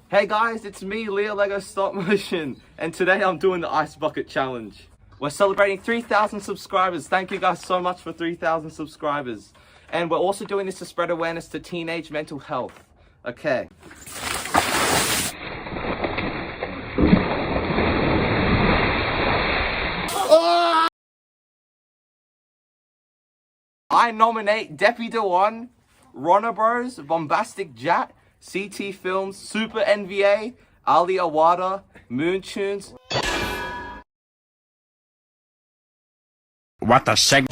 Hey guys, it's me, Leo Lego Stop Motion, and today I'm doing the Ice Bucket Challenge. We're celebrating 3,000 subscribers. Thank you guys so much for 3,000 subscribers. And we're also doing this to spread awareness to teenage mental health. Okay. Oh! I nominate Deppy Dewan, Rona Bros, Bombastic Jat, CT Films, Super NVA, Ali Awada, Moon Tunes. What the seg?